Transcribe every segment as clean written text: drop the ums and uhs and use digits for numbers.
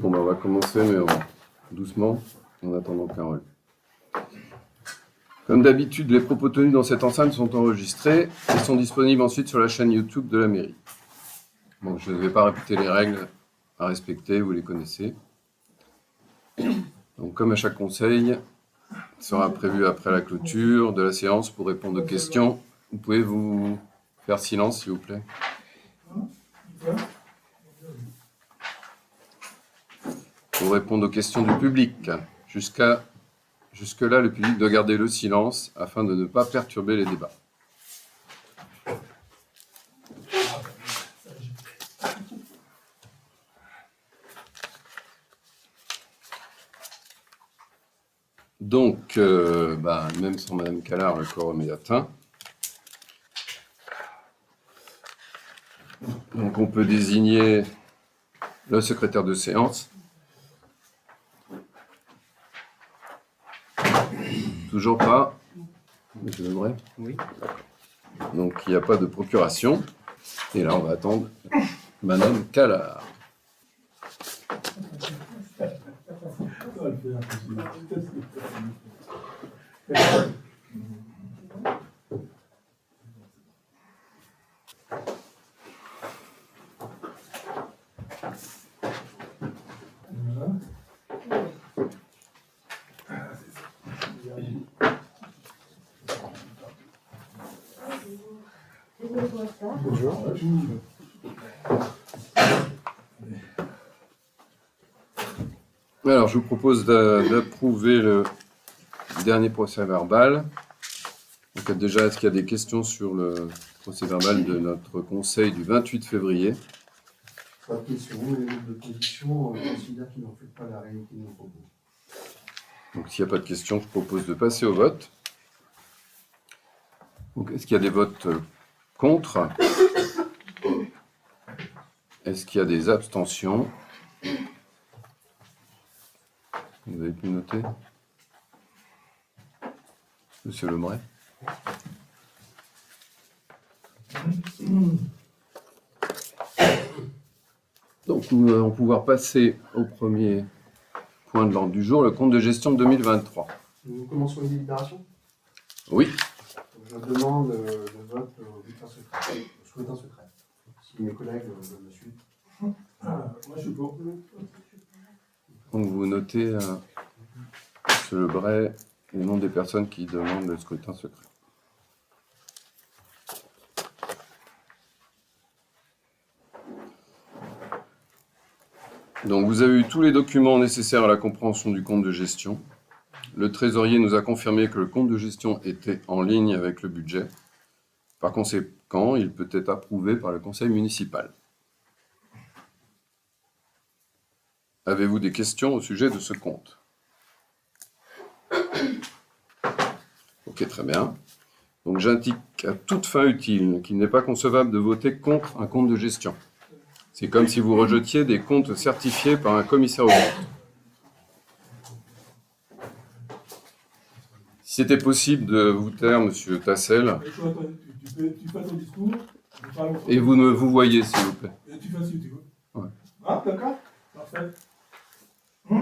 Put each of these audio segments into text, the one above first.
Bon, on va commencer, mais doucement, en attendant Carole. Comme d'habitude, les propos tenus dans cette enceinte sont enregistrés et sont disponibles ensuite sur la chaîne YouTube de la mairie. Bon, je ne vais pas répéter les règles à respecter, vous les connaissez. Donc, comme à chaque conseil, il sera prévu après la clôture de la séance pour répondre aux questions. Vous pouvez vous faire silence, s'il vous plaît. Pour répondre aux questions du public. Jusque-là, le public doit garder le silence afin de ne pas perturber les débats. Donc, même sans Madame Callard, le quorum est atteint. Donc, on peut désigner le secrétaire de séance. Toujours pas. Monsieur Lebray ? Oui. Donc, il n'y a pas de procuration. Et là, on va attendre Madame Callard. Bonjour. Alors, je vous propose d'approuver le dernier procès-verbal. Donc, déjà, est-ce qu'il y a des questions sur le procès-verbal de notre conseil du 28 février ? Pas de question, les groupes de position considèrent qu'ils n'en fait pas la réalité de nos propos. Donc, s'il n'y a pas de questions, je propose de passer au vote. Donc, est-ce qu'il y a des votes contre ? Est-ce qu'il y a des abstentions ? Vous avez pu noter ? Monsieur Lebray ? Donc, nous allons pouvoir passer au premier point de l'ordre du jour, le compte de gestion 2023. Nous commençons les délibérations. Oui. Je demande le vote au scrutin secret. Si mes collègues me suivent. Moi, je suis pour. Donc, vous notez, Monsieur Lebray, le nom des personnes qui demandent le scrutin secret. Donc, vous avez eu tous les documents nécessaires à la compréhension du compte de gestion. Le trésorier nous a confirmé que le compte de gestion était en ligne avec le budget. Par conséquent, il peut être approuvé par le conseil municipal. Avez-vous des questions au sujet de ce compte ? Ok, très bien. Donc, j'indique à toute fin utile qu'il n'est pas concevable de voter contre un compte de gestion. C'est comme si vous rejetiez des comptes certifiés par un commissaire aux comptes. Si c'était possible de vous taire, Monsieur Tassel, Tu fais ton discours. et vous ne vous voyez, s'il vous plaît. Et tu fais ce que tu veux. Ouais. Ah, d'accord. Parfait. Il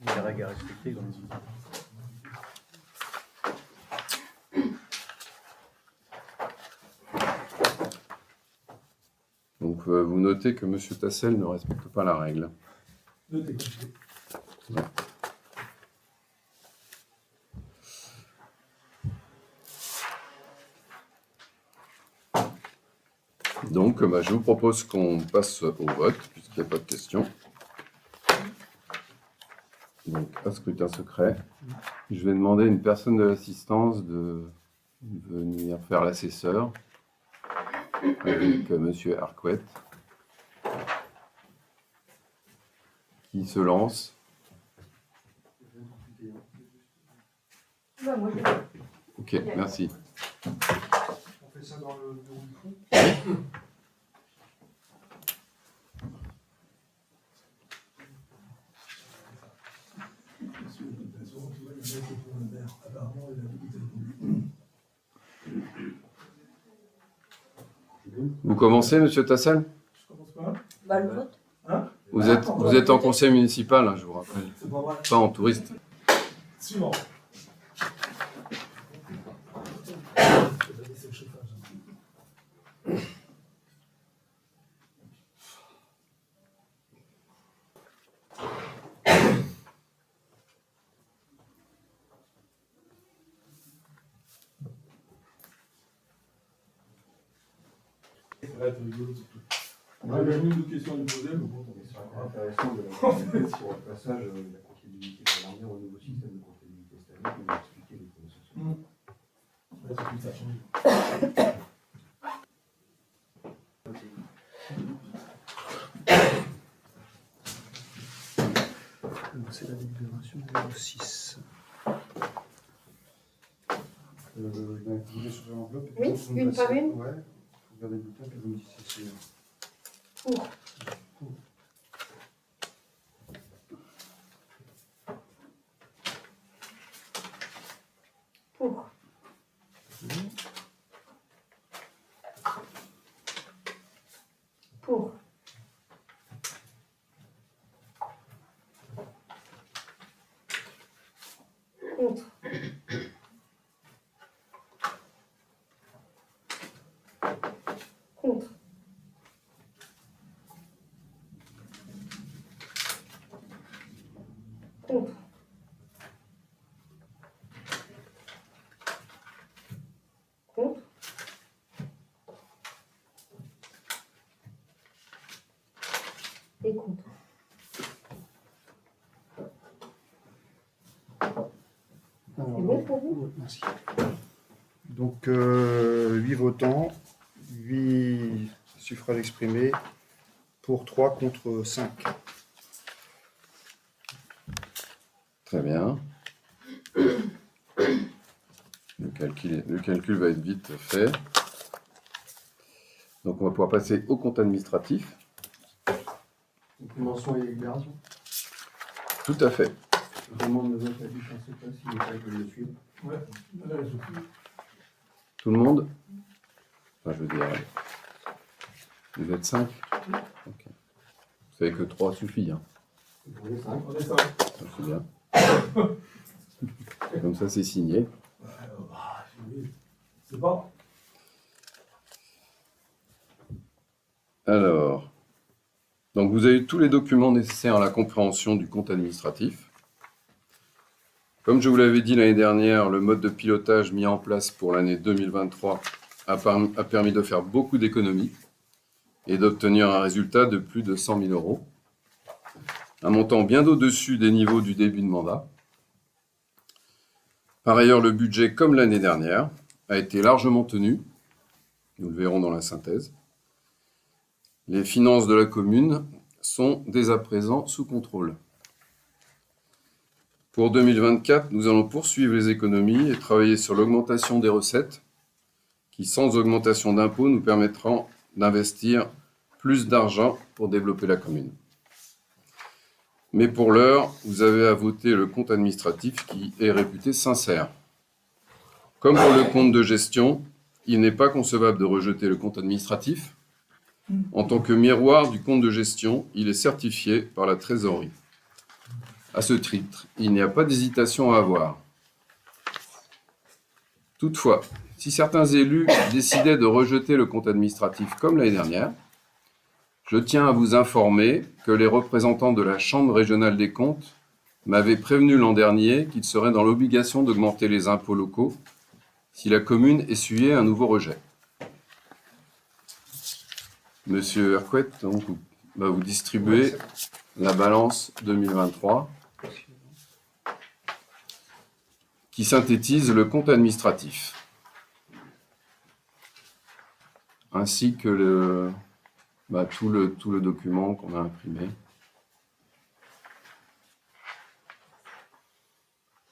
y a des règles à respecter, comme dit. Donc, vous notez que Monsieur Tassel ne respecte pas la règle. Notez. Ouais. Donc, je vous propose qu'on passe au vote, puisqu'il n'y a pas de questions. Donc, à scrutin secret. Je vais demander à une personne de l'assistance de venir faire l'assesseur avec Monsieur Arquette, qui se lance. Ok, merci. On fait ça dans le bureau du fond. Apparemment, il a dit qu'il était Vous commencez, Monsieur Tassel ? Je commence pas. Bah, le vote. Hein ? Vous êtes en conseil municipal, hein, je vous rappelle, C'est pas vrai. pas en touriste. Suivant. Je vais baisser le chauffage. Ça va être rigolo surtout. On a même une question à lui poser, mais bon, Mais c'est intéressant de sur le passage de la comptabilité de l'armée au nouveau système de comptabilité statique, il m'a expliqué les conversations. ouais, surtout que ça a changé. C'est la délibération 06. Vous voulez changer l'enveloppe? Oui, une par une. Ouais. Vous regardez le bulletin, puis vous me dites si c'est... Pour. Pour. Pour. Contre. Contre. Contre. Contre. Et contre. C'est bon pour vous? Merci. Donc, 8 votants, 8 suffrages exprimés, pour 3 contre 5. Très bien. Le calcul va être vite fait. Donc on va pouvoir passer au compte administratif. Donc, une mention et libération. Tout à fait. Je demande le vote à lui, je ne sais pas s'il est prêt de le suivre. Ouais, là, je suis. Tout le monde? Enfin, je veux dire, vous êtes 5? Ok. Vous savez que 3 suffit, hein. On est 5. On est ça. Ça, c'est bien. Comme ça, c'est signé. C'est bon. Alors, donc vous avez tous les documents nécessaires à la compréhension du compte administratif. Comme je vous l'avais dit l'année dernière, le mode de pilotage mis en place pour l'année 2023 a permis de faire beaucoup d'économies et d'obtenir un résultat de plus de 100 000 €, un montant bien au-dessus des niveaux du début de mandat. Par ailleurs, le budget, comme l'année dernière, a été largement tenu, nous le verrons dans la synthèse. Les finances de la commune sont dès à présent sous contrôle. Pour 2024, nous allons poursuivre les économies et travailler sur l'augmentation des recettes qui, sans augmentation d'impôts, nous permettront d'investir plus d'argent pour développer la commune. Mais pour l'heure, vous avez à voter le compte administratif qui est réputé sincère. Comme pour le compte de gestion, il n'est pas concevable de rejeter le compte administratif. En tant que miroir du compte de gestion, il est certifié par la trésorerie. À ce titre, il n'y a pas d'hésitation à avoir. Toutefois, si certains élus décidaient de rejeter le compte administratif comme l'année dernière, je tiens à vous informer que les représentants de la Chambre régionale des comptes m'avaient prévenu l'an dernier qu'ils seraient dans l'obligation d'augmenter les impôts locaux si la commune essuyait un nouveau rejet. Monsieur Hercouet, donc, va vous distribuer la balance 2023 qui synthétise le compte administratif ainsi que tout le document qu'on a imprimé.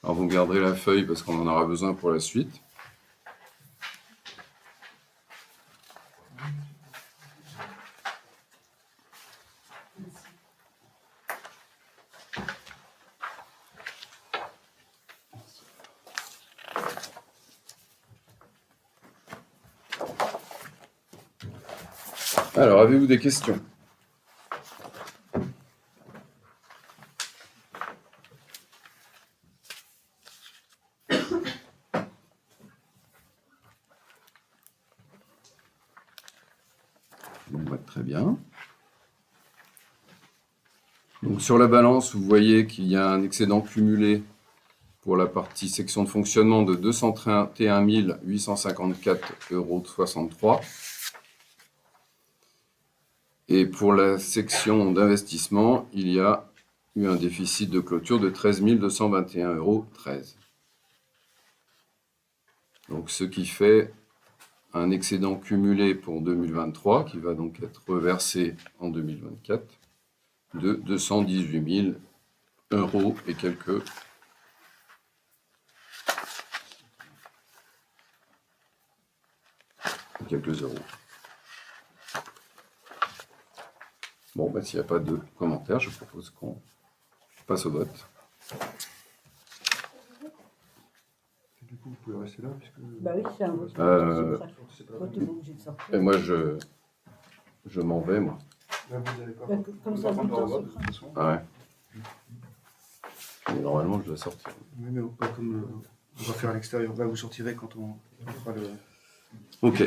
Alors vous garderez la feuille parce qu'on en aura besoin pour la suite. Alors, avez-vous des questions? Très bien. Donc sur la balance, vous voyez qu'il y a un excédent cumulé pour la partie section de fonctionnement de 231 854,63 €. Et pour la section d'investissement, il y a eu un déficit de clôture de 13 221,13 €. Donc ce qui fait un excédent cumulé pour 2023, qui va donc être reversé en 2024, de 218 000 € et quelques euros. Bon, ben, s'il n'y a pas de commentaires, je propose qu'on passe au vote. Du coup, vous pouvez rester là, puisque... Bah oui, c'est un vote. C'est pas Vote, t'es pas obligé de sortir. Et moi, je m'en vais, moi. Là, vous n'avez pas... Bah, comme ça, Par contre, bulletin on vote, de secret. toute façon. Ah ouais. Mais normalement, je dois sortir. Oui, mais pas comme... on va faire à l'extérieur. Là, vous sortirez quand on fera le... Ok.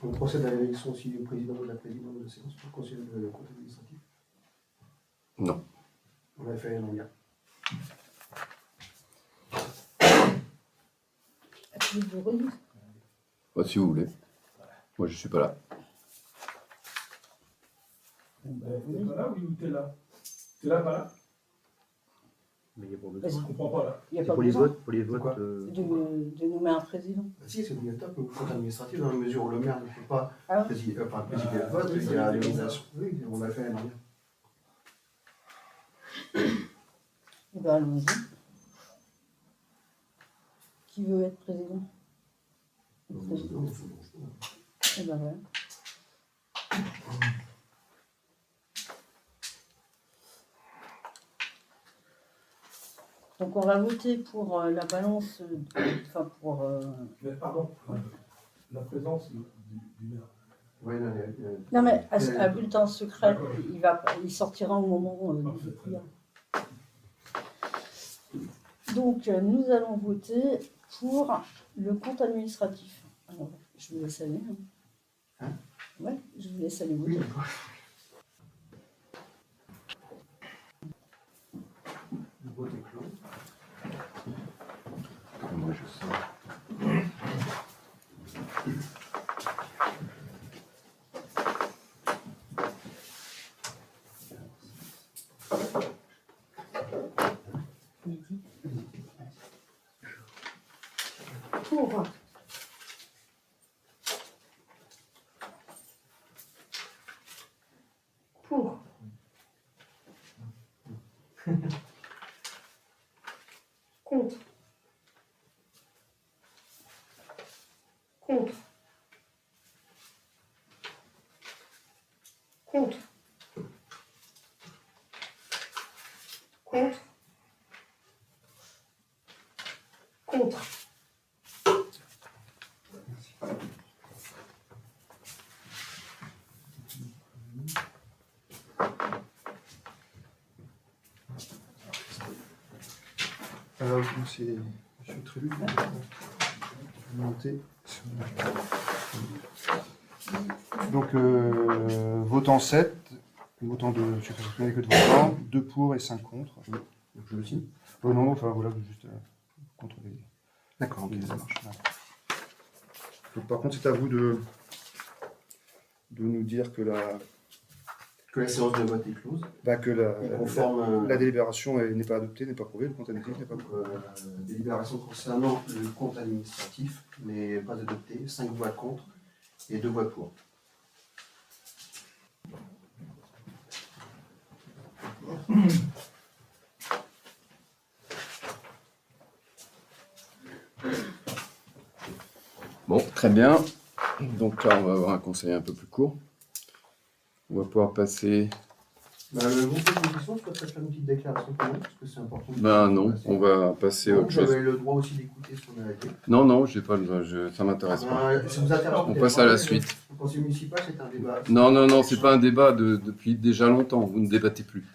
On procède à l'élection aussi du président ou de la présidente de la séance pour le conseil de compte administratif. Non. On avait fait un lien. Tu veux relire? Bah, si vous voulez. Moi, je suis pas là. T'es pas là ou t'es là? T'es là, pas là? Mais il n'y a pas Parce besoin. Je comprends pas là. Il n'y a C'est pas pour les besoin votes, pour les votes. Quoi de nommer un président. Ah, si, c'est obligatoire pour le compte administratif dans la mesure où le maire ne peut pas Ah oui. présider le vote, il y a l'organisation. Oui, on a fait un lien. Eh bien, allons-y. Qui veut être président? Eh ben voilà. Donc on va voter pour la balance, enfin pour... Mais pardon, la présence du maire. Oui, non, Non mais à bulletin secret, il sortira au moment du prière. Donc nous allons voter pour le compte administratif. Alors, je vous laisse aller. Hein? Ouais, je vous laisse aller voter. oui, d'accord. Le vote est clos. Moi, je sors. Pour contre contre contre contre contre. Alors, moi, c'est M. Trélu. Monter. Donc, votant 7, votant de suffrage que de votant, 2 pour et 5 contre. Donc, je le signe. Non, enfin voilà, juste contre les. D'accord, ok, ça marche. Donc, par contre, c'est à vous de nous dire que la séance de vote est close. Bah, que la délibération n'est pas adoptée, n'est pas approuvée, le compte administratif n'est pas approuvé. Délibération concernant le compte administratif n'est pas adopté, 5 voix contre et 2 voix pour. Bon, très bien. Donc là, on va avoir un conseil un peu plus court. On va pouvoir passer... Le groupe d'opposition, je souhaiterais faire une petite déclaration pour vous, parce que c'est important. Ben non, on va passer à autre Vous chose. avez le droit aussi d'écouter ce qu'on a dit. Non, j'ai pas le... ça m'intéresse pas. Si vous intéresse, On passe à la suite. Le conseil municipal, c'est un débat. Non, c'est pas un débat depuis déjà longtemps. Vous ne débattez plus.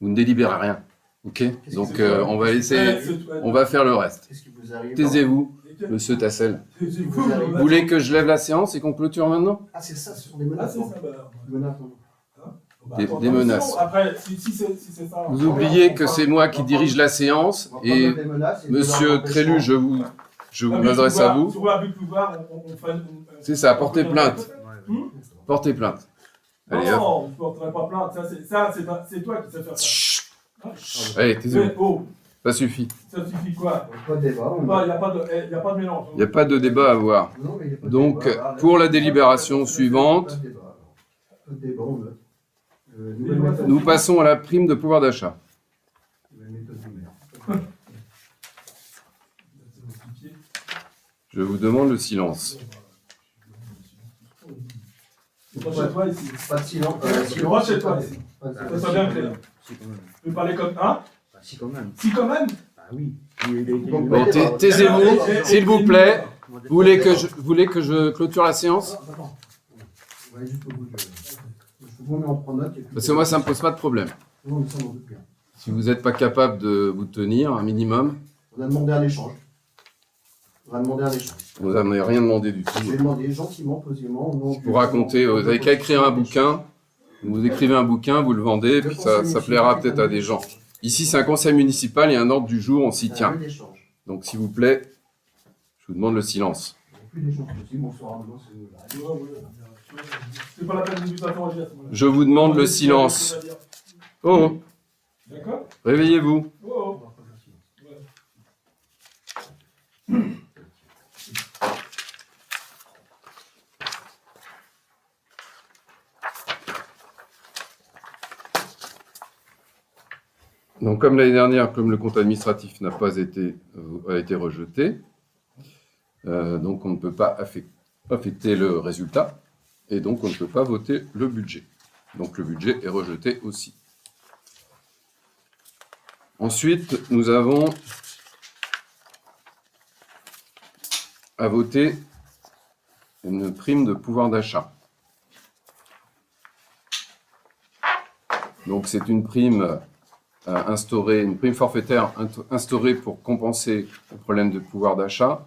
Vous ne délibérez rien. Ok, donc on va laisser, on va faire le reste. Qu'est-ce qui vous arrive? Taisez-vous, monsieur Tassel. Vous arrive. Vous voulez que je lève la séance et qu'on clôture maintenant? Ah, c'est ça, ce sont des Ah, menaces. c'est non? ça, bah. Des menaces, non. Des Attends, menaces. sinon, après, si c'est ça. Vous oubliez que c'est moi qui dirige la séance et monsieur Trélu, je vous m'adresse à vous. Sur l'abus de pouvoir, on fait C'est ça, portez plainte. Portez plainte. Allez, hop. Non, je ne porterai pas plainte. C'est toi qui sais faire ça. Chut. Allez, taisez-vous. Mais, oh, Ça suffit. ça suffit quoi? Pas de débat. Il n'y a pas de mélange. Il n'y a pas de débat à avoir. Non, mais il y a pas de Donc, débat. pour la délibération suivante, Pas de débat. Pas de débat, on note. nous passons à la prime de pouvoir d'achat. Nouvelle méthode de merde. Je vous demande le silence. C'est pas chez toi ici. Pas de silence. C'est pas chez toi ici. Pas de Ça silence. soit bien clair. Si, quand même. Tu veux parler comme un? Bah, si, quand même. Si, quand même. Bah oui. Il a été Bon, élu. Bon, taisez-vous, s'il vous plaît. Vous voulez que je clôture la séance? Attends. On va aller jusqu'au bout. On en prend note. Parce que moi, ça ne me pose pas de problème. Non, mais ça, on en doute bien. Si vous n'êtes pas capable de vous tenir un minimum, On a demandé un échange. On a demandé un échange. vous n'avez rien demandé du Je vais tout. demander gentiment, posément. Pour raconter, vous n'avez qu'à écrire un bouquin. Vous écrivez un bouquin, vous le vendez, puis ça plaira peut-être à des gens. Ici, c'est un conseil municipal, il y a un ordre du jour, on s'y tient. Donc, s'il vous plaît, je vous demande le silence. Plus d'échange possible, on saura maintenant c'est Ouais, ouais. C'est pas la peine de nous interroger à ce moment-là. Je vous demande le silence. Oh, D'accord? réveillez-vous. Oh. Donc, comme l'année dernière, comme le compte administratif n'a pas été, a été rejeté, donc on ne peut pas affecter le résultat, et donc on ne peut pas voter le budget. Donc le budget est rejeté aussi. Ensuite, nous avons à voter une prime de pouvoir d'achat. Donc c'est une prime instaurée, une prime forfaitaire instaurée pour compenser le problème de pouvoir d'achat.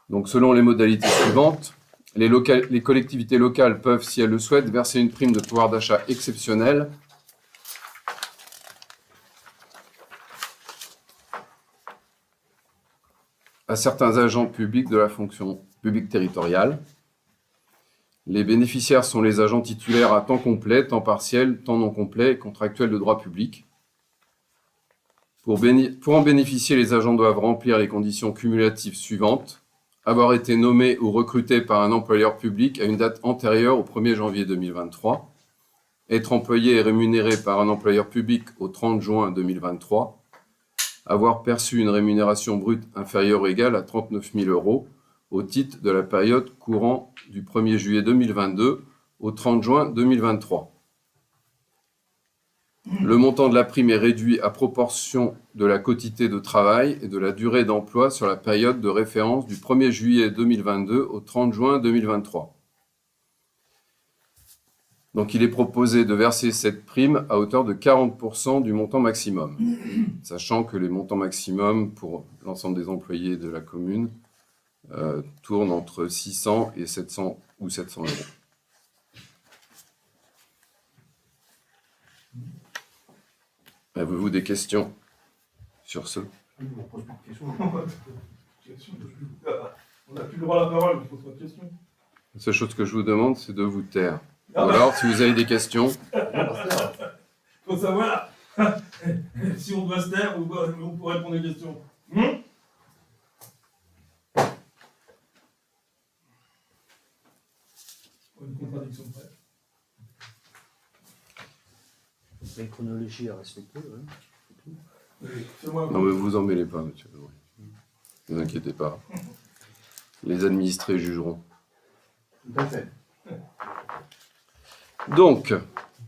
Donc selon les modalités suivantes, les collectivités locales peuvent, si elles le souhaitent, verser une prime de pouvoir d'achat exceptionnelle à certains agents publics de la fonction publique territoriale. Les bénéficiaires sont les agents titulaires à temps complet, temps partiel, temps non complet et contractuels de droit public. Pour en bénéficier, les agents doivent remplir les conditions cumulatives suivantes: avoir été nommé ou recruté par un employeur public à une date antérieure au 1er janvier 2023, être employé et rémunéré par un employeur public au 30 juin 2023, avoir perçu une rémunération brute inférieure ou égale à 39 000 € au titre de la période courant du 1er juillet 2022 au 30 juin 2023. Le montant de la prime est réduit à proportion de la quotité de travail et de la durée d'emploi sur la période de référence du 1er juillet 2022 au 30 juin 2023. Donc il est proposé de verser cette prime à hauteur de 40% du montant maximum, sachant que les montants maximums pour l'ensemble des employés de la commune tournent entre 600 et 700 ou 700 €. Avez-vous des questions sur ce? On n'a plus le droit à la parole, je pose pas de questions. La seule chose que je vous demande, c'est de vous taire. Ou Ah bah. alors, si vous avez des questions, Faut savoir si on doit se taire ou on pourrait répondre aux questions. Une contradiction de près. Il y a une chronologie à respecter. Ouais. Fais-moi non mais vous en mêlez pas, monsieur Lebrouy. Ne vous inquiétez pas. Les administrés jugeront. Tout à fait. Donc,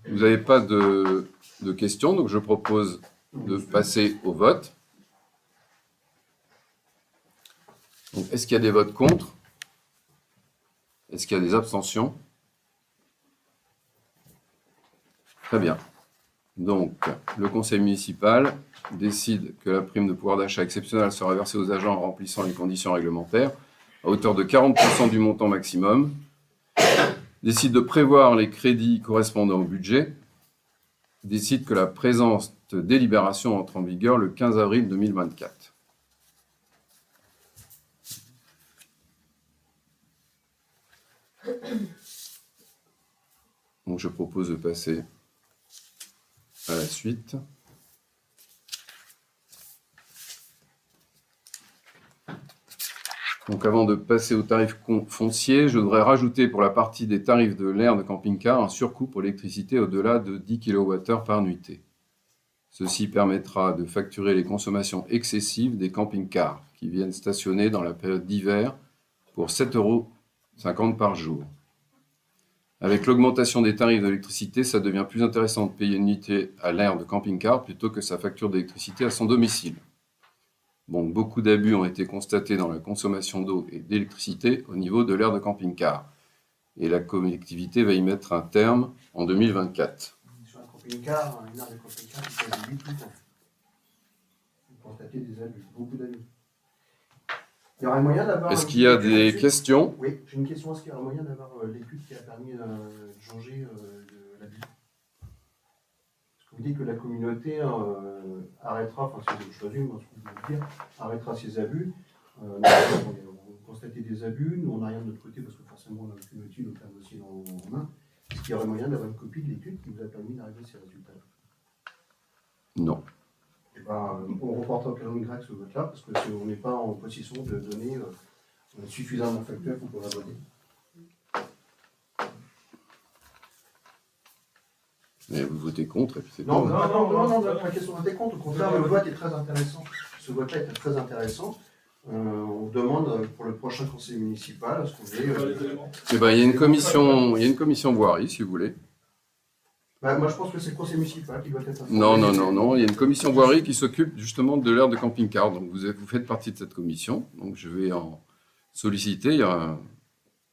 vous n'avez pas de questions, donc je propose de passer au vote. Donc, est-ce qu'il y a des votes contre? Est-ce qu'il y a des abstentions? Très bien. Donc, le conseil municipal décide que la prime de pouvoir d'achat exceptionnelle sera versée aux agents remplissant les conditions réglementaires à hauteur de 40% du montant maximum, décide de prévoir les crédits correspondant au budget, décide que la présente délibération entre en vigueur le 15 avril 2024. Donc, je propose de passer à la suite. Donc avant de passer aux tarifs fonciers, je voudrais rajouter pour la partie des tarifs de l'aire de camping-car un surcoût pour l'électricité au-delà de 10 kWh par nuitée. Ceci permettra de facturer les consommations excessives des camping-cars qui viennent stationner dans la période d'hiver pour 7,50 € par jour. Avec l'augmentation des tarifs de l'électricité, ça devient plus intéressant de payer une nuitée à l'aire de camping-car plutôt que sa facture d'électricité à son domicile. Bon, beaucoup d'abus ont été constatés dans la consommation d'eau et d'électricité au niveau de l'aire de camping-car. Et la collectivité va y mettre un terme en 2024. Sur un camping-car, une aire de camping-car, il fait 8 tout le temps. Vous constatez des abus, beaucoup d'abus. Il y aurait moyen d'avoir... Est-ce qu'il y a des questions? Oui, j'ai une question. Est-ce qu'il y aurait moyen d'avoir l'étude qui a permis de changer l'abus? Parce que vous dites que la communauté arrêtera, enfin je résume ce que vous voulez dire, arrêtera ses abus. On constaté des abus, nous on n'a rien de notre côté parce que forcément on a aucune étude, aucun dossier en main. Est-ce qu'il y aurait moyen d'avoir une copie de l'étude qui vous a permis d'arriver à ces résultats? Non. Eh ben, on reportera au calendrier grec ce vote-là, parce qu'on n'est pas en position de donner suffisamment factuel pour pouvoir voter. Mais vous votez contre et puis c'est Non, tout. non, la question de voter contre. Au contraire, le vote est très intéressant. Ce vote-là est très intéressant. On demande pour le prochain conseil municipal à ce qu'on ait... Eh ben, il y a une commission voirie, si vous voulez. Bah, moi, je pense que c'est le conseil municipal qui doit être informé. Non. Il y a une commission voirie qui s'occupe justement de l'aire de camping-car. Donc, vous faites partie de cette commission. Donc, je vais en solliciter. Il y a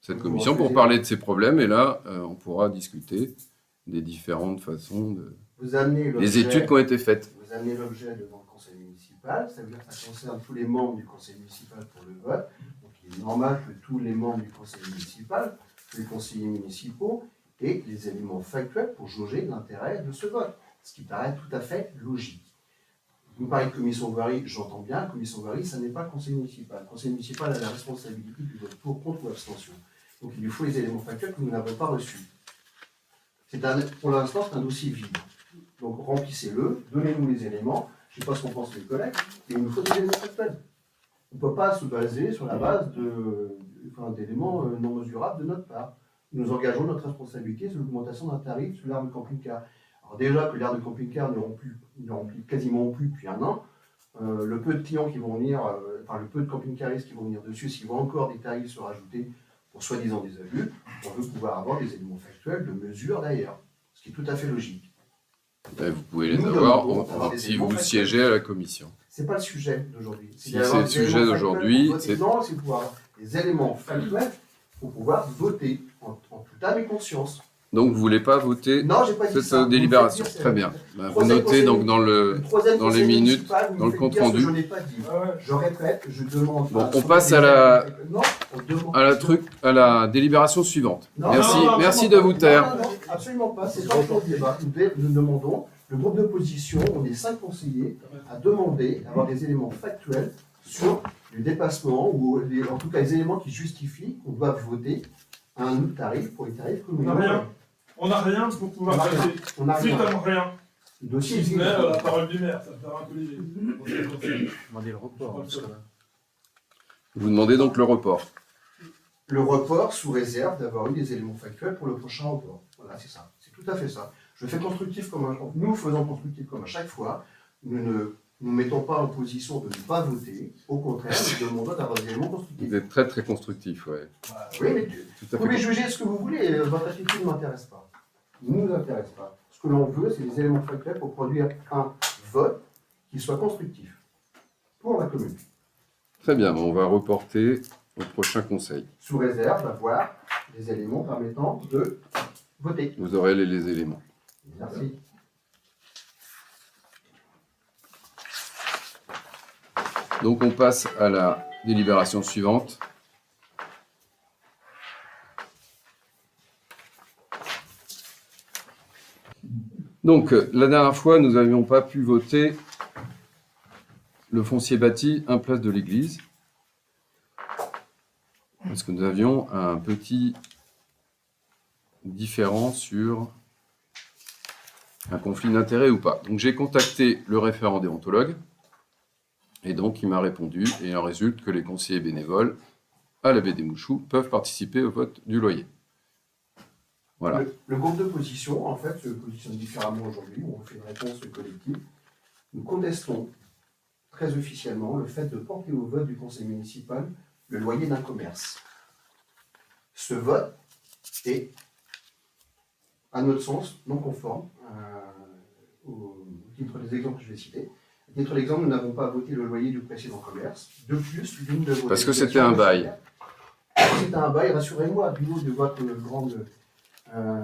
cette commission pour parler de ces problèmes. Et là, on pourra discuter des différentes façons de... les études qui ont été faites. Vous amenez l'objet devant le conseil municipal. Ça veut dire que ça concerne tous les membres du conseil municipal pour le vote. Donc, il est normal que tous les membres du conseil municipal, tous les conseillers municipaux, et les éléments factuels pour jauger l'intérêt de ce vote, ce qui paraît tout à fait logique. Vous me parlez de commission voirie, j'entends bien, la commission voirie, ça n'est pas le conseil municipal. Le conseil municipal a la responsabilité du vote pour, contre ou abstention. Donc il lui faut les éléments factuels que nous n'avons pas reçus. Pour l'instant, c'est un dossier vide. Donc remplissez-le, donnez-nous les éléments, je ne sais pas ce qu'en pensent les collègues, et il nous faut des éléments factuels. On ne peut pas se baser sur la base d'éléments non mesurables de notre part. Nous engageons notre responsabilité sur l'augmentation d'un tarif sur l'aire de camping-car. Alors déjà que l'aire de camping-car ne remplit quasiment plus depuis un an, le peu de clients qui vont venir, le peu de camping-caristes qui vont venir dessus, s'ils voient encore des tarifs se rajouter pour soi-disant des abus, on veut pouvoir avoir des éléments factuels de mesure d'ailleurs, ce qui est tout à fait logique. Et vous pouvez les avoir si vous siégez à la commission. Ce n'est pas le sujet d'aujourd'hui. Si c'est le sujet d'aujourd'hui, c'est pouvoir avoir des éléments factuels pour pouvoir voter en toute âme et conscience. Donc vous ne voulez pas voter cette délibération. Très bien. Vous notez donc dans les minutes, dans le compte rendu. Je n'ai pas dit. Je répète, je demande. Bon, on passe à la délibération suivante. Merci de vous taire. Non, absolument pas. C'est pas pour le débat. Nous demandons, le groupe d'opposition, on est 5 conseillers, à demander d'avoir des éléments factuels sur le dépassement, ou en tout cas les éléments qui justifient qu'on doit voter un autre tarif pour les tarifs que nous avons. On n'a rien pour pouvoir voter. On n'a Strictement rien. Le dossier Si ce est n'est la parole du maire, ça me fera un peu léger. Demandez le report. Parce que là, Vous demandez donc le report. le report sous réserve d'avoir eu des éléments factuels pour le prochain report. Voilà, c'est ça. C'est tout à fait ça. Je fais constructif nous faisons constructif comme à chaque fois. Nous ne nous mettons pas en position de ne pas voter. Au contraire, nous demandons d'avoir des éléments constructifs. Vous êtes très très constructif, ouais. Oui, mais Tout vous à pouvez fait. juger ce que vous voulez. Votre attitude ne m'intéresse pas. Ne nous intéresse pas. Ce que l'on veut, c'est des éléments factuels pour produire un vote qui soit constructif pour la commune. Très bien, on va reporter au prochain conseil. Sous réserve d'avoir des éléments permettant de voter. Vous aurez les éléments. Merci. Donc on passe à la délibération suivante. Donc la dernière fois, nous n'avions pas pu voter le foncier bâti 1 place de l'église. Parce que nous avions un petit différent sur un conflit d'intérêts ou pas. Donc j'ai contacté le référent déontologue et donc il m'a répondu et il en résulte que les conseillers bénévoles à l'Abbé des Mouchoux peuvent participer au vote du loyer. Voilà. Le groupe d'opposition, en fait, se positionne différemment aujourd'hui. On fait une réponse collective. Nous contestons très officiellement le fait de porter au vote du conseil municipal le loyer d'un commerce. Ce vote est, à notre sens, non conforme au titre des exemples que je vais citer. Au titre d'exemple, nous n'avons pas voté le loyer du précédent commerce. De plus, l'une de vos... Parce que c'était un bail. C'était un bail, rassurez-moi, du haut de votre grande...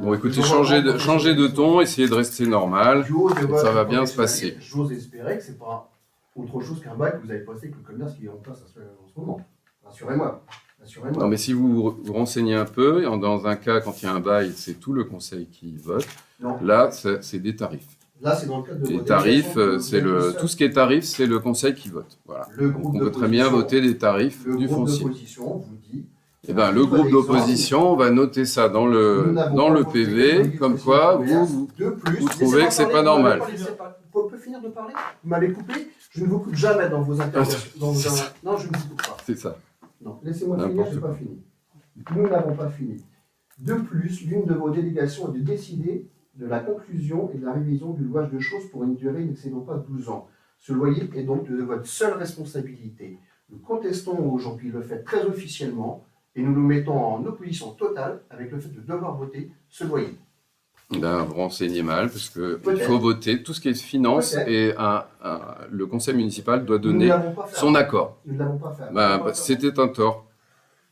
Bon, écoutez, changez de ton, essayez de rester normal, du haut de votre ça va bien se passer. J'ose espérer que ce n'est pas autre chose qu'un bail que vous avez passé avec le commerce qui est en place en ce moment. Rassurez-moi. Non, mais si vous vous renseignez un peu, dans un cas, quand il y a un bail, c'est tout le conseil qui vote. Non. Là, c'est des tarifs. Là, c'est dans le cadre de Les tarifs, tout ce qui est tarif, c'est le conseil qui vote. Voilà. Donc, on peut très bien voter des tarifs du foncier. Le groupe d'opposition vous dit... Eh ben, le groupe d'opposition va noter ça dans le PV, comme quoi vous trouvez que c'est pas normal. On peut finir de parler? Vous m'avez coupé? Je ne vous coupe jamais dans vos interventions. Non, je ne vous coupe pas. C'est ça. Non, laissez-moi finir, je n'ai pas fini. Nous n'avons pas fini. De plus, l'une de vos délégations est de décider de la conclusion et de la révision du louage de choses pour une durée n'excédant pas 12 ans. Ce loyer est donc de votre seule responsabilité. Nous contestons aujourd'hui le fait très officiellement et nous nous mettons en opposition totale avec le fait de devoir voter ce loyer. Ben, vous renseignez mal, parce qu'il faut voter tout ce qui est finance et le conseil municipal doit donner son accord. Nous ne l'avons pas fait. C'était un tort.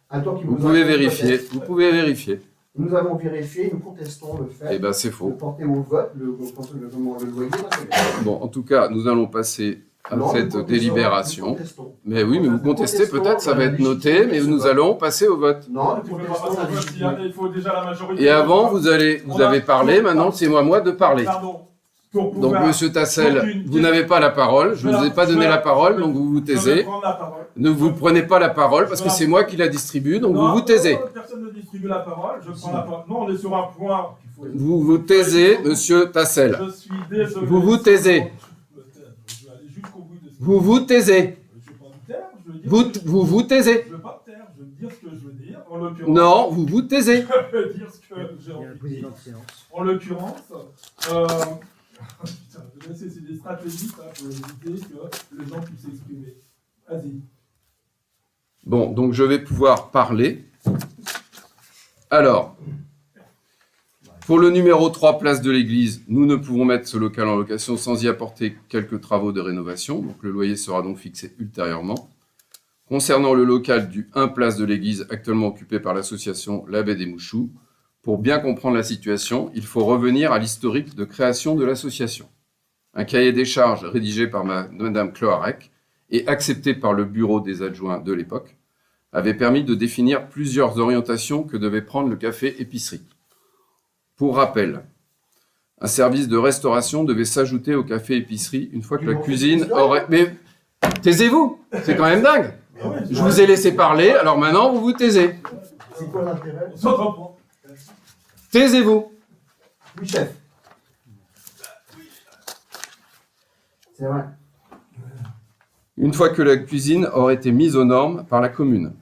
Un tort qui Vous pouvez vérifier. Vous pouvez vérifier. Nous avons vérifié, nous contestons le fait Eh ben, c'est faux. de porter au vote le loyer d'un commerce. Bon, en tout cas, nous allons passer à cette délibération. Mais oui, mais vous contestez, peut-être, ça va être noté, mais nous allons passer au vote. Non, Il faut déjà la majorité. Et avant, vous avez parlé, maintenant, c'est moi de parler. Pardon. Donc, Monsieur Tassel, vous n'avez pas la parole, je ne vous ai pas donné la parole, donc vous vous taisez. Ne vous prenez pas la parole, parce que c'est moi qui la distribue, donc vous vous taisez. Personne ne distribue la parole, je prends la parole. Non, on est sur un point qu'il faut... Vous vous taisez, Monsieur Tassel. Je suis désolé. Vous vous taisez. Je vais aller jusqu'au bout de ce... Vous vous taisez. Je ne vais pas me taire, je veux dire... Vous vous taisez. Je ne veux pas me taire, je veux dire ce que je veux dire. En l'occurrence... Non, vous vous taisez. Je veux dire ce que j'ai Il y a un envie de président dire. de séance. En l'occurrence... Putain, c'est des stratégies ça, pour éviter que les gens puissent s'exprimer. Vas-y. Bon, donc je vais pouvoir parler. Alors, pour le numéro 3, place de l'église, nous ne pouvons mettre ce local en location sans y apporter quelques travaux de rénovation. Donc le loyer sera donc fixé ultérieurement. Concernant le local du 1 place de l'église, actuellement occupé par l'association l'Abbé des Mouchoux, pour bien comprendre la situation, il faut revenir à l'historique de création de l'association. Un cahier des charges rédigé par Madame Cloarec et accepté par le bureau des adjoints de l'époque avait permis de définir plusieurs orientations que devait prendre le café-épicerie. Pour rappel, un service de restauration devait s'ajouter au café-épicerie une fois que la cuisine aurait... Mais taisez-vous, c'est quand même dingue. Je vous ai laissé parler, alors maintenant vous vous taisez. C'est quoi l'intérêt? On s'entend pas. Taisez-vous. Oui, chef. C'est vrai. Une fois que la cuisine aurait été mise aux normes par la commune,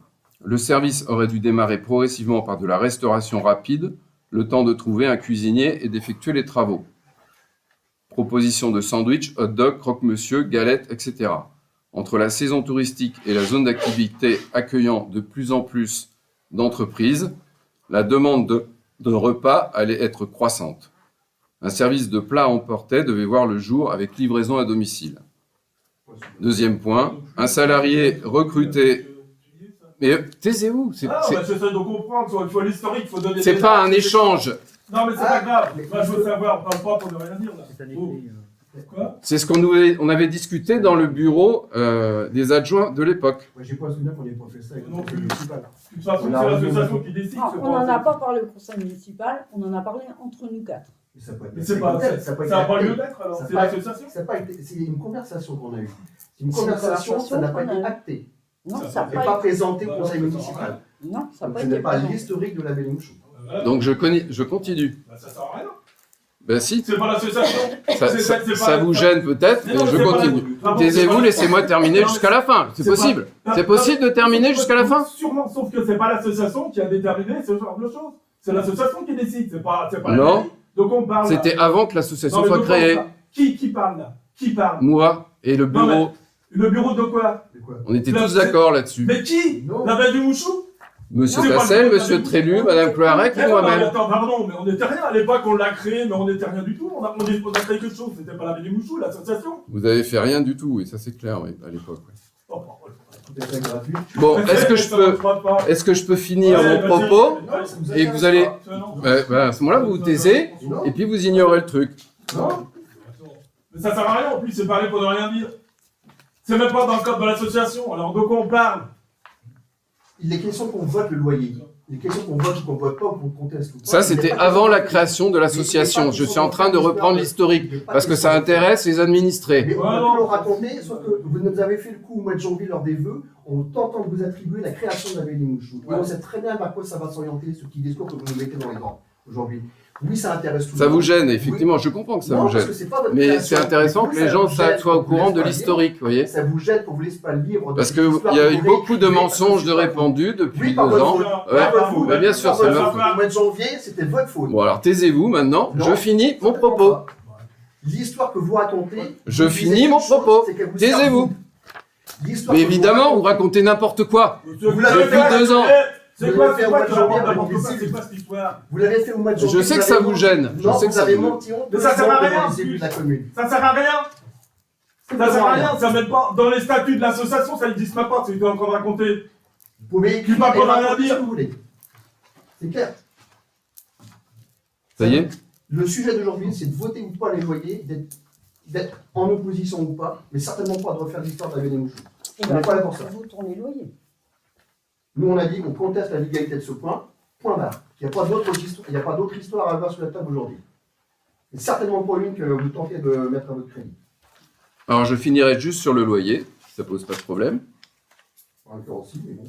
le service aurait dû démarrer progressivement par de la restauration rapide, le temps de trouver un cuisinier et d'effectuer les travaux. Proposition de sandwich, hot dog, croque-monsieur, galettes, etc. Entre la saison touristique et la zone d'activité accueillant de plus en plus d'entreprises, la demande de repas allait être croissante. Un service de plats emportés devait voir le jour avec livraison à domicile. Deuxième point, un salarié recruté... Mais taisez-vous, J'essaie de comprendre, il faut l'historique, il faut donner... C'est pas un échange. Non, mais c'est pas grave. Moi, je veux savoir, on parle pas pour ne rien dire, là. C'est un écrit. Quoi? C'est ce on avait discuté dans le bureau des adjoints de l'époque. Moi, j'ai pas le souvenir qu'on ait pas fait ça avec le Non conseil plus. municipal. De toute façon, c'est l'association qui décide. Non, c'est on n'en a pas parlé au conseil municipal, on en a parlé entre nous quatre. Mais ça peut être Mais c'est pas, ça n'a pas lieu d'être alors, Ça c'est pas- l'association. C'est une conversation qu'on a eue. C'est une C'est une conversation, ça n'a pas conversation été qu'on a eue. acté. Non, Ça ça n'a C'est pas pas été. présenté au Bah, conseil ça municipal. Non, ça n'a Donc, pas ce été n'est pas présenté. l'historique de la Belle Mouchou. Voilà. Donc je continue. Bah, ça sert à rien. Ben si, C'est pas l'association. ça vous gêne peut-être, mais je continue. Taisez-vous, laissez-moi terminer jusqu'à la fin. C'est C'est possible. pas- C'est possible de terminer jusqu'à la fin? Sûrement, sauf que c'est pas l'association qui a déterminé ce genre de choses. C'est l'association qui décide, c'est pas la Non. mairie. Donc on parle. là. C'était avant que l'association Non, mais soit donc, créée. Qui parle là? Qui parle? Moi et le Non, mais- bureau, Le bureau de quoi? C'est quoi? on était Là, tous c'est- d'accord là-dessus. Mais qui? Non. La Belle du Mouchou? Monsieur C'est pas Tassel, le bureau de Monsieur la Trélu, Madame Cloarec Mais et non, mais moi-même. attends, pardon, mais on n'était rien. À l'époque, on l'a créé, mais on n'était rien du tout. On a créé quelque chose. C'était pas la Belle du Mouchou, l'association. Vous avez fait rien du tout, et ça c'est clair, oui, à l'époque. oui. Oh, Tout est très gratuit. Bon, est-ce que je peux finir mon propos Non, ça nous et que vous allez, à ce moment-là, vous vous taisez Non. et puis vous ignorez le truc. Non. Mais ça sert à rien, en plus, c'est parler pour ne rien dire. C'est même pas dans le cadre de l'association. Alors, de quoi on parle? Il est question qu'on vote le loyer. Il est question qu'on vote ou qu'on vote pas, ou qu'on conteste ou pas. Ça, c'était avant la création de l'association. Je suis en train de reprendre l'historique parce que ça intéresse les administrés. Mais on Ouais, peut non. le raconter, sauf que vous nous avez fait le coup au mois de janvier lors des vœux, en tentant de vous attribuer la création de la Belle Mouchou. Et on sait très bien vers quoi ça va s'orienter, ce petit discours que vous nous mettez dans les dents aujourd'hui. Oui, ça intéresse tout le Ça monde. vous gêne, effectivement, je comprends que ça Non, vous parce gêne. que c'est pas votre Mais création. c'est intéressant Mais que vous, les ça gens vous gêne, soient au qu'on vous courant laisse de pas l'historique, vous voyez. libre. Ça vous gêne qu'on vous laisse pas libre. Parce de qu'il cette histoire y a que eu vous beaucoup de réécrivez, mensonges parce de que c'est pas répandus depuis Oui, par 2 votre ans. faute. Ouais. Par votre faute. Bah, bien sûr, Par c'est votre ma faute. faute. Au mois de janvier, c'était votre faute. Bon, alors taisez-vous maintenant, Non. je finis mon propos. L'histoire que vous racontez. Je vous finis disiez mon une chose, propos. c'est qu'elle vous Taisez-vous. sert. L'histoire Mais que vous évidemment, vous racontez- racontez n'importe quoi. Vous l'avez Depuis fait. 2 ans. C'est Vous quoi, l'avez fait c'est au quoi mois de tu janvier racontes avec n'importe les quoi, civils. c'est quoi cette histoire? Vous l'avez fait au mois de janvier. Je sais que vous ça avez vous menti. gêne. Je Non, sais que vous ça avez vous menti. Mais ça sert à rien, devant les élus de la commune. Ça sert à rien. Ça sert à rien, ça met pas dans les statuts de l'association, ça n'existe même pas, c'est ce que tu es en train de raconter. Vous pouvez Tu vas pas et rien raconter dire. ce que vous voulez. C'est clair. Ça y est. Le sujet d'aujourd'hui, c'est de voter ou pas les loyers, d'être en opposition ou pas, mais certainement pas de refaire l'histoire de la Belle Mouchou. Et On n'est pas là pour ça. vous tournez loyer. Nous, on a dit qu'on conteste la légalité de ce point barre. Il n'y a pas d'autre histoire à avoir sur la table aujourd'hui. Et certainement pas une que vous tentez de mettre à votre crédit. Alors je finirai juste sur le loyer, si ça pose pas de problème. En l'occurrence, si, mais bon.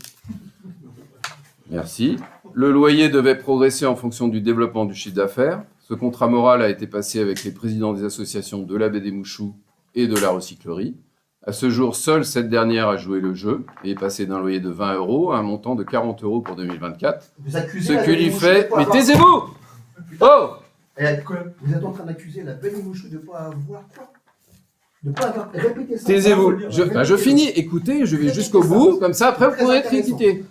Merci. Le loyer devait progresser en fonction du développement du chiffre d'affaires. Ce contrat moral a été passé avec les présidents des associations de la Baie des Mouchous et de la recyclerie. À ce jour, seule cette dernière a joué le jeu et est passée d'un loyer de 20 € à un montant de 40 € pour 2024. Vous accusez Ce la qui Belle lui Mouchou fait... de pas Mais avoir- taisez-vous! Oh! Eh, vous êtes en train d'accuser la Belle Mouchou de ne pas avoir quoi? De ne pas avoir. Répétez ça. Taisez-vous. Je finis. Écoutez, je vais jusqu'au bout. Comme ça, après, vous pourrez critiquer.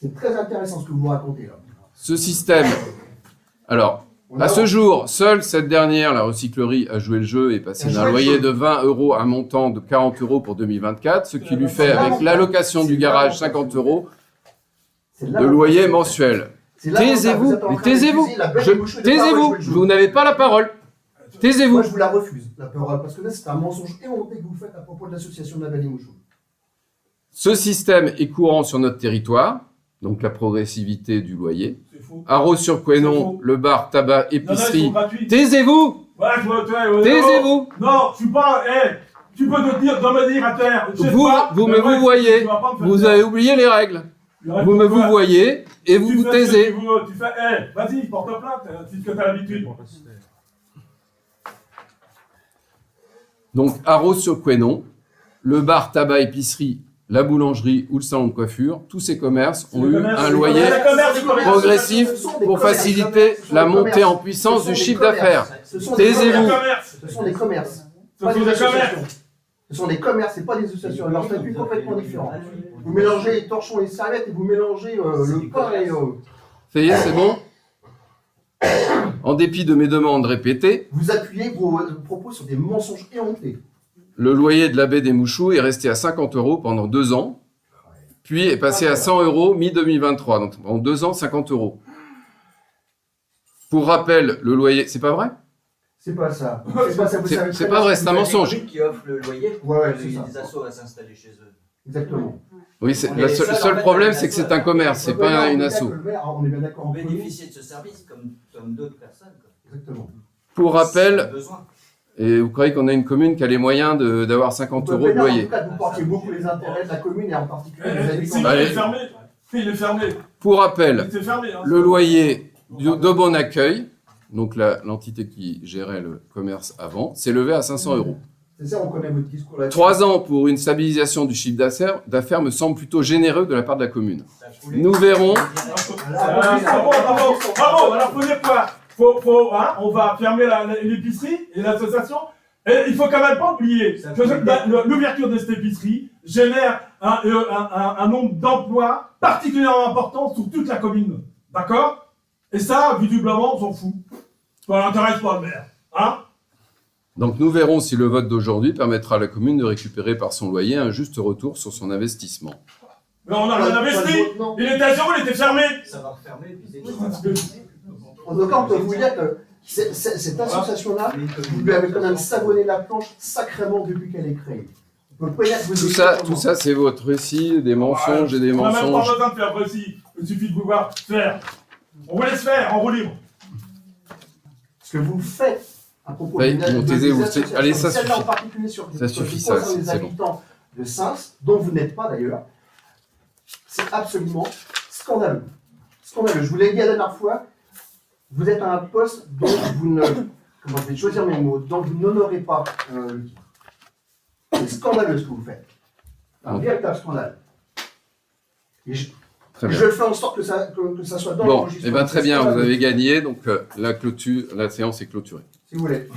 C'est très intéressant ce que vous racontez là. Ce système... Alors, On à a- ce jour, seule cette dernière, la recyclerie, a joué le jeu et est passée Elle d'un joue le loyer jeu. de 20 € à un montant de 40 € pour 2024, ce qui lui fait, avec l'allocation du garage, 50 € c'est de là- loyer mensuel. c'est là- Taisez-vous, vous êtes en mais train taisez-vous, d'accuser la Belle Mouchou de pas avoir taisez-vous, joué le jeu. vous n'avez pas la parole. Taisez-vous. Moi, je vous la refuse, la parole, parce que là, c'est un mensonge éhonté que vous faites à propos de l'association de la Belle Mouchou. Ce système est courant sur notre territoire, donc la progressivité du loyer. C'est faux. À Rose-sur-Couesnon, C'est faux. le bar, tabac, Non, non, ils épicerie. sont gratuits. Taisez-vous, Ouais, ouais, taisez-vous. Non, je suis pas. Tu peux te dire, de me dire à terre. je sais Vous, pas, vous mais me ouais, vous voyez, tu vas pas me faire vous dire. avez oublié les règles. Le reste, Vous me pourquoi vous voyez et vous Tu vous fais ce que taisez. tu veux, tu fais, vas-y, porte plainte, c'est ce que t'as l'habitude. Donc, à Rose-sur-Couesnon, le bar, tabac, épicerie, la boulangerie ou le salon de coiffure, tous ces commerces ont eu un loyer progressif pour faciliter la montée en puissance du chiffre d'affaires. Taisez-vous. Ce sont des commerces. Ce Pas sont des des associations. commerces. Ce sont des commerces, c'est pas des associations. Leur statut est complètement différent. Vous mélangez les torchons et les serviettes et vous mélangez le pain et. Ça y est, c'est bon? En dépit de mes demandes répétées, Vous appuyez vos propos sur des mensonges éhontés. le loyer de la Baie des Mouchous est resté à 50 € pendant 2 ans, puis est passé à 100 € mi-2023. Donc, en 2 ans, 50 €. Pour rappel, le loyer... C'est pas vrai? C'est pas ça. C'est pas ça. Vous savez C'est très pas bien vrai, ce c'est que un vous mensonge. faites. Qui offre le loyer pour Ouais, que c'est ça. des assos à s'installer chez eux. Exactement. Oui, On est le les seuls, seul en fait, problème, à c'est que c'est un l'asso. commerce, c'est Ouais, pas on une est asso. d'accord, le maire, on est bien d'accord Pour entre nous. bénéficier de ce service comme d'autres personnes. Quoi. Exactement. Pour Si on a rappel, besoin. et vous croyez qu'on a une commune qui a les moyens d'avoir 50 Vous euros pouvez de bien, En loyer. tout cas, vous portez beaucoup les intérêts de la commune et en particulier des habitants. Sinon, Allez. il est fermé. Il est fermé. Pour Il rappel, était fermé. Hein. le loyer de Bon Accueil, donc l'entité qui gérait le commerce avant, s'est levé à 500 euros. C'est ça, on connaît votre discours là-dessus. 3 ans pour une stabilisation du chiffre d'affaires me semble plutôt généreux de la part de la commune. Ça a coulé. Nous verrons. Bravo. Alors, faut dire quoi hein, on va fermer l'épicerie et l'association. Et il faut quand même pas oublier que l'ouverture de cette épicerie génère un nombre d'emplois particulièrement important sur toute la commune. D'accord? Et ça, visiblement, on s'en fout. Ça n'intéresse pas le maire. Hein? Donc nous verrons si le vote d'aujourd'hui permettra à la commune de récupérer par son loyer un juste retour sur son investissement. Mais on a rien investi. Non. Il était à zéro, il était fermé. Ça va refermer, puis c'est En tout cas, on peut vous dire que cette association-là, vous lui avez quand même savonné la planche sacrément depuis qu'elle est créée. On peut pas dire que vous Tout ça, c'est votre récit, des mensonges et des On n'a même pas mensonges. besoin de faire précis. Il suffit de vous voir faire. On vous laisse faire en roue libre. Ce que vous faites à propos Oui, des bon, taisez-vous, associations, allez, ça celle-là suffit. en particulier sur Ça suffit, qui ça, concerne les c'est bon. habitants de Sens, dont vous n'êtes pas d'ailleurs, c'est absolument scandaleux. Scandaleux. Je vous l'ai dit la dernière fois, vous êtes à un poste dont vous ne... Comment je vais choisir mes mots, dont vous n'honorez pas le titre. C'est scandaleux ce que vous faites. Un Bon. véritable scandale. Et Très bien. je fais en sorte que ça soit dans Bon, l'enregistrement. eh bien très C'est bien, vous scandaleux, avez gagné, donc la séance est clôturée. Si vous voulez.